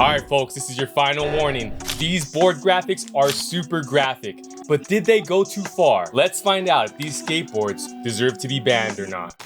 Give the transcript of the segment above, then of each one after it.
All right, folks, this is your final warning. These board graphics are super graphic, but did they go too far? Let's find out if these skateboards deserve to be banned or not.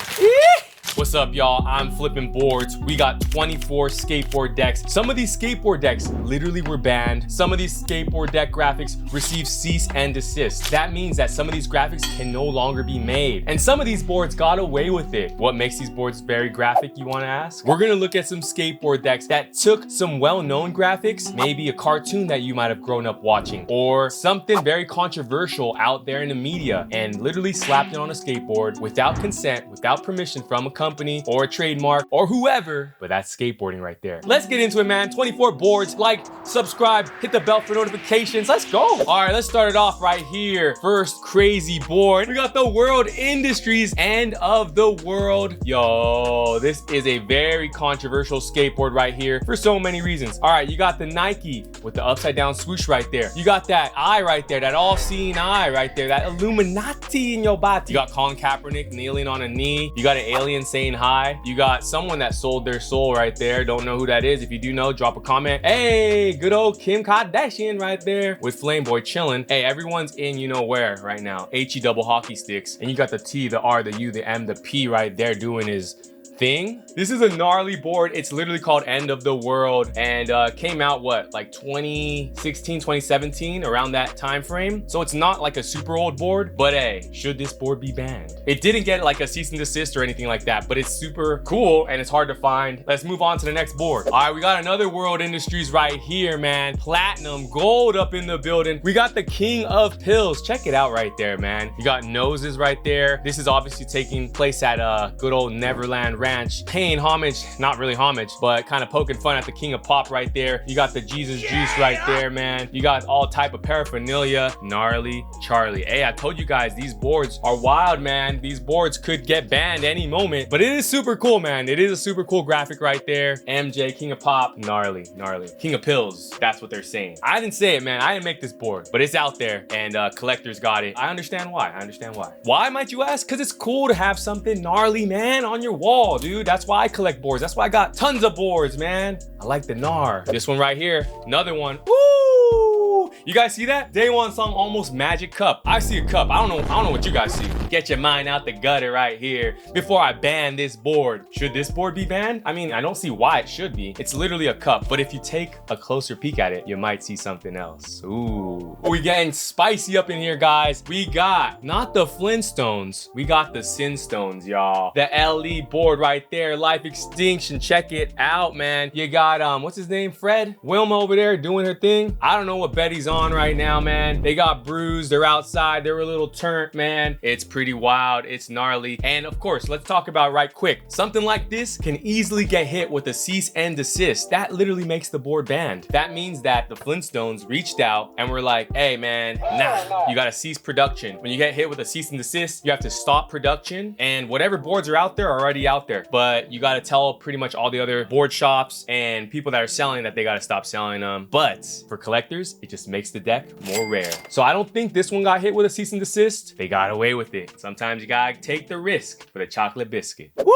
What's up, y'all? I'm flipping boards. We got 24 skateboard decks. Some of these skateboard decks literally were banned. Some of these skateboard deck graphics received cease and desist. That means that some of these graphics can no longer be made. And some of these boards got away with it. What makes these boards very graphic, you wanna ask? We're gonna look at some skateboard decks that took some well-known graphics, maybe a cartoon that you might have grown up watching, or something very controversial out there in the media, and literally slapped it on a skateboard without consent, without permission from a company or a trademark or whoever, but that's skateboarding right there. Let's get into it, man. 24 boards. Like, subscribe, hit the bell for notifications. Let's go. All right, let's start it off right here. First crazy board. We got the World Industries End of the World. Yo, this is a very controversial skateboard right here for so many reasons. All right, you got the Nike with the upside down swoosh right there. You got that eye right there, that all-seeing eye right there, that Illuminati in your body. You got Colin Kaepernick kneeling on a knee. You got an alien saying hi. You got someone that sold their soul right there. Don't know who that is. If you do know, drop a comment. Hey, good old Kim Kardashian right there with Flameboy chilling. Hey, everyone's in you know where right now. HE double hockey sticks. And you got the T, the R, the U, the M, the P right there doing his thing. This is a gnarly board. It's literally called End of the World, and came out what, like 2016, 2017, around that time frame. So it's not like a super old board, but hey, should this board be banned? It didn't get like a cease and desist or anything like that, but it's super cool and it's hard to find. Let's move on to the next board. All right, we got another World Industries right here, man. Platinum, gold up in the building. We got the King of Pills. Check it out right there, man. You got noses right there. This is obviously taking place at good old Neverland Ranch, paying homage, not really homage, but kind of poking fun at the King of Pop right there. You got the Jesus Juice right there, man. You got all type of paraphernalia. Gnarly Charlie. Hey, I told you guys, these boards are wild, man. These boards could get banned any moment, but it is super cool, man. It is a super cool graphic right there. MJ, King of Pop, gnarly, gnarly. King of Pills, that's what they're saying. I didn't say it, man. I didn't make this board, but it's out there, and collectors got it. I understand why. I understand why. Why, might you ask? Because it's cool to have something gnarly, man, on your wall, dude. That's why I collect boards. That's why I got tons of boards, man. I like the gnar. This one right here, another one. Woo! You guys see that? Day One song, Almost Magic Cup. I see a cup. I don't know what you guys see. Get your mind out the gutter right here before I ban this board. Should this board be banned? I mean, I don't see why it should be. It's literally a cup, but if you take a closer peek at it, you might see something else. Ooh. We getting spicy up in here, guys. We got not the Flintstones. We got the Sinstones, y'all. The LE board right there, Life Extinction. Check it out, man. You got, what's his name? Fred? Wilma over there doing her thing. I don't know what Betty's on right now, man. They got bruised. They're outside. They're a little turnt, man. It's pretty wild. It's gnarly. And of course, let's talk about right quick. Something like this can easily get hit with a cease and desist. That literally makes the board banned. That means that the Flintstones reached out and were like, hey, man, nah, you gotta cease production. When you get hit with a cease and desist, you have to stop production, and whatever boards are out there are already out there. But you gotta tell pretty much all the other board shops and people that are selling that they gotta stop selling them. But for collectors, it just makes the deck more rare. So I don't think this one got hit with a cease and desist. They got away with it. Sometimes you gotta take the risk for the chocolate biscuit. Woo!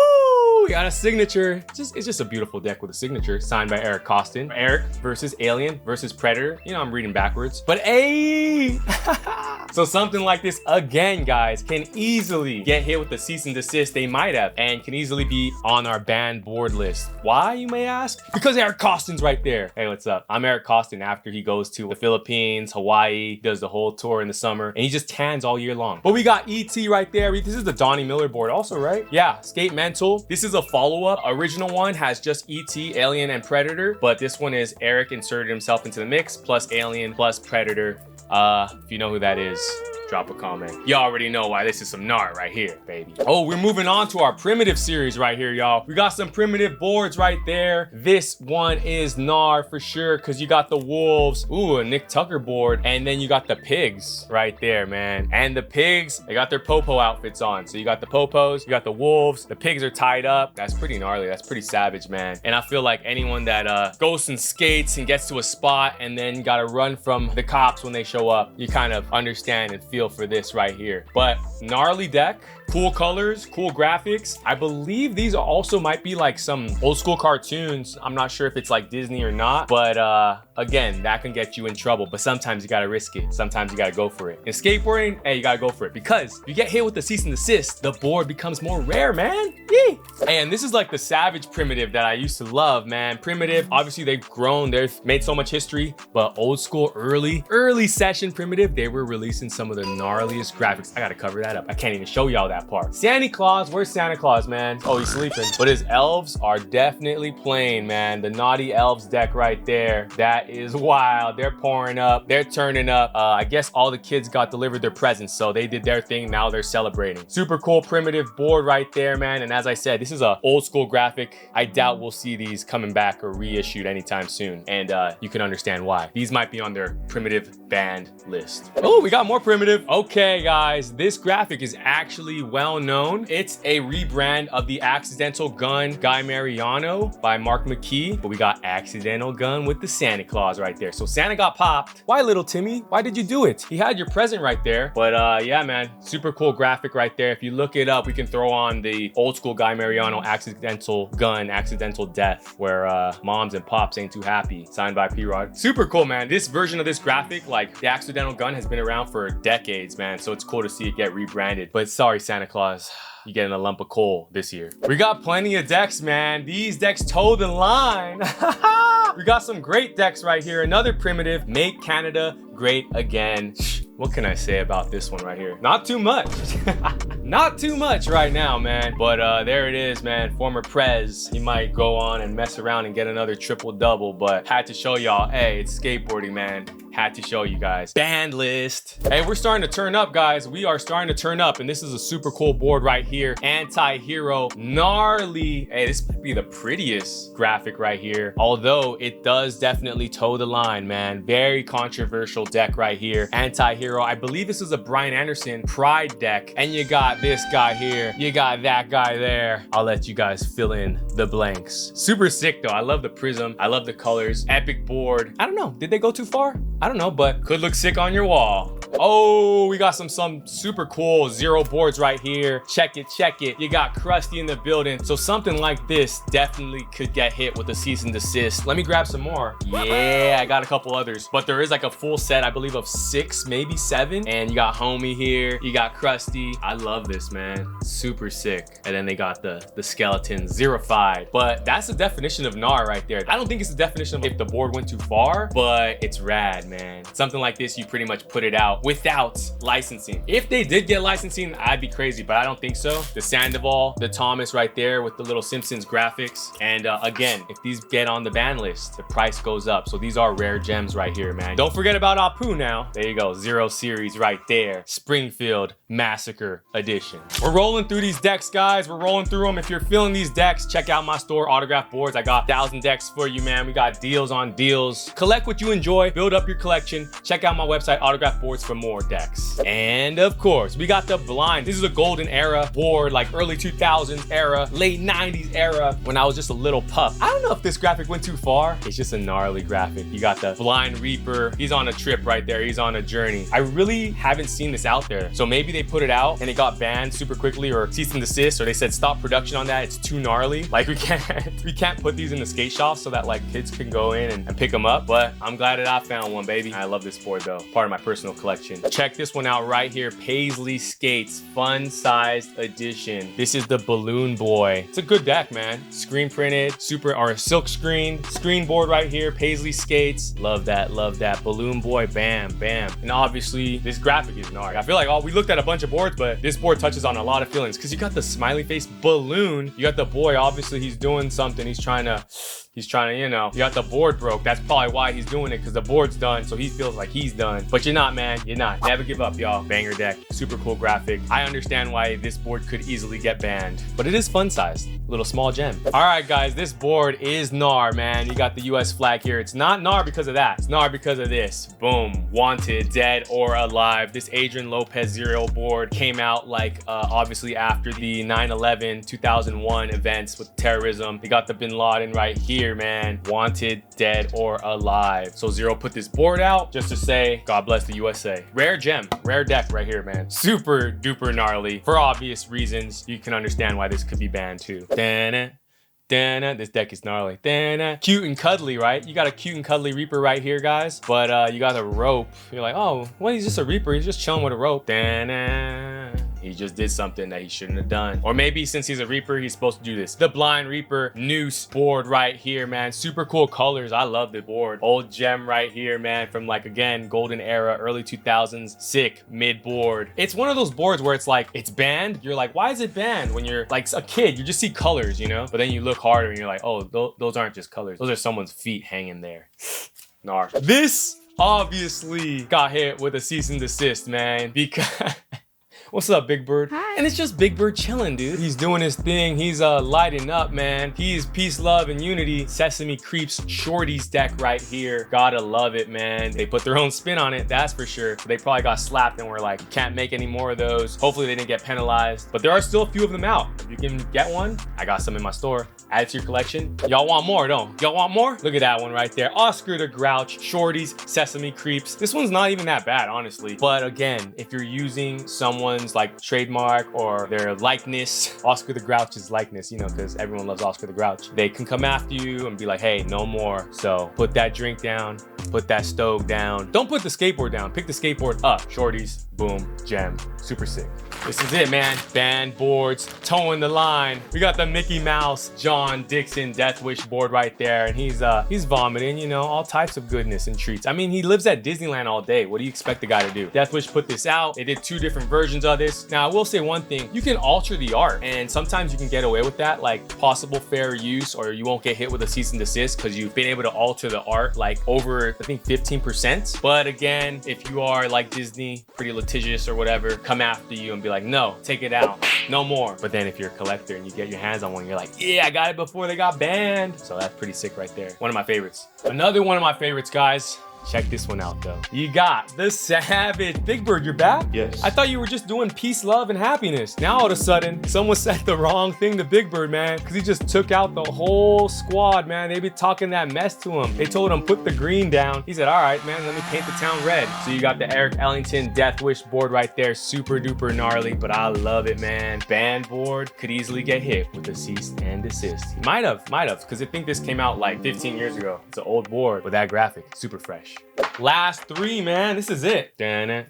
We got a signature. It's just a beautiful deck with a signature signed by Eric Costin. Eric versus Alien versus Predator. You know, I'm reading backwards, but hey! So something like this, again, guys, can easily get hit with the cease and desist. They might have, and can easily be on our banned board list. Why, you may ask? Because Eric Costin's right there. Hey, what's up? I'm Eric Costin after he goes to the Philippines, Hawaii, does the whole tour in the summer, and he just tans all year long. But we got ET right there. This is the Donnie Miller board also, right? Yeah, Skate Mental. This is a follow-up. Original one has just ET, Alien, and Predator, but this one is Eric inserted himself into the mix, plus Alien, plus Predator. If you know who that is, drop a comment. You already know why this is some gnar right here, baby. Oh, we're moving on to our primitive series right here, y'all. We got some primitive boards right there. This one is gnar for sure, because you got the Wolves. Ooh, a Nick Tucker board. And then you got the Pigs right there, man. And the Pigs, they got their Popo outfits on. So you got the Popos, you got the Wolves. The Pigs are tied up. That's pretty gnarly. That's pretty savage, man. And I feel like anyone that goes and skates and gets to a spot and then got to run from the cops when they show up, you kind of understand and feel for this right here. But gnarly deck. Cool colors, cool graphics. I believe these also might be like some old school cartoons. I'm not sure if it's like Disney or not, but again, that can get you in trouble. But sometimes you gotta risk it. Sometimes you gotta go for it. In skateboarding, hey, you gotta go for it, because if you get hit with the cease and desist, the board becomes more rare, man. Yee. And this is like the Savage Primitive that I used to love, man. Primitive, obviously they've grown, they've made so much history, but old school, early session Primitive, they were releasing some of the gnarliest graphics. I gotta cover that up. I can't even show y'all that part. Santa Claus, where's Santa Claus, man? Oh, he's sleeping. But his elves are definitely playing, man. The Naughty Elves deck right there, that is wild. They're pouring up, they're turning up. I guess all the kids got delivered their presents, so they did their thing, now they're celebrating. Super cool Primitive board right there, man. And as I said, this is a old school graphic. I doubt we'll see these coming back or reissued anytime soon. And you can understand why. These might be on their Primitive banned list. Oh, we got more Primitive. Okay, guys, this graphic is actually well known. It's a rebrand of the Accidental Gun Guy Mariano by Mark McKee, but we got Accidental Gun with the Santa Claus right there. So Santa got popped. Why, little Timmy? Why did you do it? He had your present right there. But yeah, man, super cool graphic right there. If you look it up, we can throw on the old school Guy Mariano Accidental Gun, Accidental Death, where moms and pops ain't too happy. Signed by P-Rod. Super cool, man. This version of this graphic, like the Accidental Gun, has been around for decades, man. So it's cool to see it get rebranded. But sorry, Santa Claus, you're getting a lump of coal this year. We got plenty of decks, man. These decks toe the line. We got some great decks right here. Another Primitive, Make Canada Great Again. What can I say about this one right here? Not too much. Not too much right now, man. But there it is, man. Former Prez. He might go on and mess around and get another triple double, but had to show y'all, hey, it's skateboarding, man. Had to show you guys. Band list. Hey, we're starting to turn up, guys. We are starting to turn up, and this is a super cool board right here. Anti-Hero, gnarly. Hey, this might be the prettiest graphic right here, although it does definitely toe the line, man. Very controversial deck right here. Anti-Hero, I believe this is a Brian Anderson Pride deck, and you got this guy here, you got that guy there. I'll let you guys fill in the blanks. Super sick though. I love the prism, I love the colors. Epic board. I don't know, did they go too far? I don't know, but could look sick on your wall. Oh, we got some super cool Zero boards right here. Check it, check it. You got Krusty in the building. So something like this definitely could get hit with a cease and desist. Let me grab some more. Yeah, I got a couple others, but there is like a full set, I believe, of 6, maybe 7. And you got Homie here, you got Krusty. I love this, man. Super sick. And then they got the skeleton zero-fied. But that's the definition of gnar right there. I don't think it's the definition of if the board went too far, but it's rad, man. Something like this, you pretty much put it out without licensing. If they did get licensing, I'd be crazy, but I don't think so. The Sandoval, the Thomas right there with the little Simpsons graphics. And again, if these get on the ban list, the price goes up. So these are rare gems right here, man. Don't forget about Apu now. There you go, Zero Series right there. Springfield Massacre Edition. We're rolling through these decks, guys. We're rolling through them. If you're feeling these decks, check out my store, Autographed Boards. I got 1,000 decks for you, man. We got deals on deals. Collect what you enjoy, build up your collection. Check out my website, Autographed Boards, for more decks. And of course, we got the blind. This is a golden era board, like early 2000s era, late 90s era, when I was just a little pup. I don't know if this graphic went too far. It's just a gnarly graphic. You got the blind reaper. He's on a trip right there. He's on a journey. I really haven't seen this out there. So maybe they put it out and it got banned super quickly, or cease and desist, or they said stop production on that. It's too gnarly. Like we can't put these in the skate shop so that like kids can go in and pick them up. But I'm glad that I found one, baby. I love this board though. Part of my personal collection. Check this one out right here. Paisley Skates fun sized edition. This is the Balloon Boy. It's a good deck, man. Screen printed, super, or silk screen board right here. Paisley Skates. Love that, love that. Balloon Boy, bam, bam. And obviously this graphic is gnarly. I feel like we looked at a bunch of boards, but this board touches on a lot of feelings because you got the smiley face balloon. You got the boy, obviously he's doing something. He's trying to, you know, you got the board broke. That's probably why he's doing it, because the board's done, so he feels like he's done. But you're not, man. You're not. Never give up, y'all. Banger deck. Super cool graphic. I understand why this board could easily get banned, but it is fun sized. Little small gem. All right, guys, this board is gnar, man. You got the US flag here. It's not gnar because of that. It's gnar because of this. Boom. Wanted, dead or alive. This Adrian Lopez Zero board came out like obviously after the 9/11 2001 events with terrorism. You got the Bin Laden right here. here, man. Wanted, dead, or alive. So Zero put this board out just to say, God bless the USA. Rare gem, rare deck right here, man. Super duper gnarly. For obvious reasons, you can understand why this could be banned too. This deck is gnarly. Cute and cuddly, right? You got a cute and cuddly Reaper right here, guys. But you got a rope. You're like, oh, well, he's just a Reaper. He's just chilling with a rope. He just did something that he shouldn't have done. Or maybe since he's a Reaper, he's supposed to do this. The Blind Reaper Noose board right here, man. Super cool colors. I love the board. Old gem right here, man. From like, again, golden era, early 2000s. Sick mid board. It's one of those boards where it's like, it's banned. You're like, why is it banned? When you're like a kid, you just see colors, you know? But then you look harder and you're like, oh, those aren't just colors. Those are someone's feet hanging there. Nar. This obviously got hit with a cease and desist, man, because what's up, Big Bird? Hi. And it's just Big Bird chilling, dude. He's doing his thing. He's lighting up, man. He's peace, love, and unity. Sesame Creeps Shorty's deck right here. Gotta love it, man. They put their own spin on it, that's for sure. They probably got slapped and were like, can't make any more of those. Hopefully they didn't get penalized. But there are still a few of them out. If you can get one, I got some in my store. Add it to your collection. Y'all want more, don't? Y'all want more? Look at that one right there. Oscar the Grouch, Shorty's Sesame Creeps. This one's not even that bad, honestly. But again, if you're using someone's like trademark or their likeness, Oscar the Grouch's likeness, you know, because everyone loves Oscar the Grouch, they can come after you and be like, hey, no more. So put that drink down, put that stove down. Don't put the skateboard down. Pick the skateboard up. Shorty's, boom, gem. Super sick. This is it, man. Band boards, towing the line. We got the Mickey Mouse, John Dixon Death Wish board right there, and he's vomiting, you know, all types of goodness and treats. I mean, he lives at Disneyland all day. What do you expect the guy to do? Death Wish put this out. They did 2 different versions of this. Now, I will say one thing. You can alter the art, and sometimes you can get away with that, like possible fair use, or you won't get hit with a cease and desist because you've been able to alter the art like over, I think, 15%. But again, if you are like Disney, pretty litigious or whatever, come after you and be like, no, take it out, no more. But then if you're a collector and you get your hands on one, you're like, yeah, I got it before they got banned. So that's pretty sick right there. One of my favorites. Another one of my favorites, guys. Check this one out though. You got the Savage. Big Bird, you're back? Yes. I thought you were just doing peace, love, and happiness. Now all of a sudden, someone said the wrong thing to Big Bird, man, because he just took out the whole squad, man. They be talking that mess to him. They told him, put the green down. He said, all right, man, let me paint the town red. So you got the Eric Ellington Death Wish board right there. Super duper gnarly, but I love it, man. Band board could easily get hit with a cease and desist. He might have, because I think this came out like 15 years ago. It's an old board with that graphic, super fresh. Last 3, man. This is it. I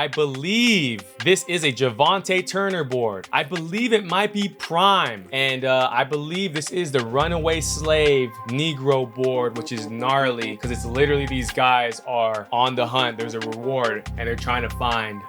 believe this is a Javante Turner board. I believe it might be Prime. And I believe this is the Runaway Slave Negro board, which is gnarly because it's literally these guys are on the hunt. There's a reward and they're trying to find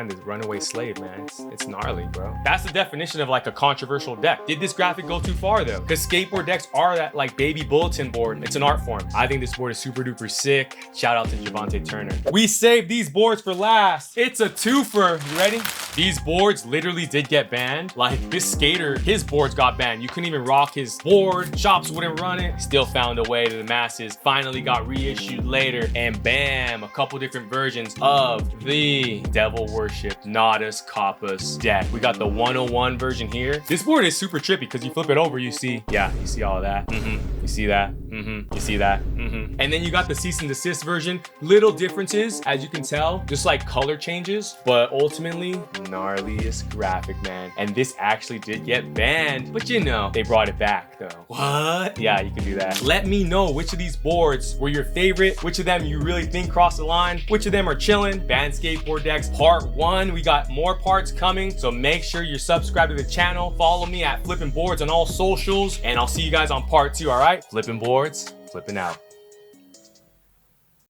this runaway slave, man. It's gnarly, bro. That's the definition of like a controversial deck. Did this graphic go too far though? Because skateboard decks are that like baby bulletin board. It's an art form. I think this board is super duper sick. Shout out to Javante Turner. We saved these boards for last. It's a twofer. You ready? These boards literally did get banned. Like this skater, his boards got banned. You couldn't even rock his board. Shops wouldn't run it. Still found a way to the masses. Finally got reissued later. And bam, a couple different versions of the Devil Worship Nadas Kappas deck. We got the 101 version here. This board is super trippy because you flip it over, you see, yeah, you see all of that. You see that. You see that. And then you got the cease and desist version. Little differences, as you can tell, just like color changes, but ultimately gnarliest graphic, man. And this actually did get banned, but you know, they brought it back though. What? Yeah, you can do that. Let me know which of these boards were your favorite, which of them you really think crossed the line, which of them are chilling. Banned skateboard decks part 1. We got more parts coming, so make sure you're subscribed to the channel. Follow me at Flipping Boards on all socials, and I'll see you guys on part 2, all right? Flipping Boards, flipping out.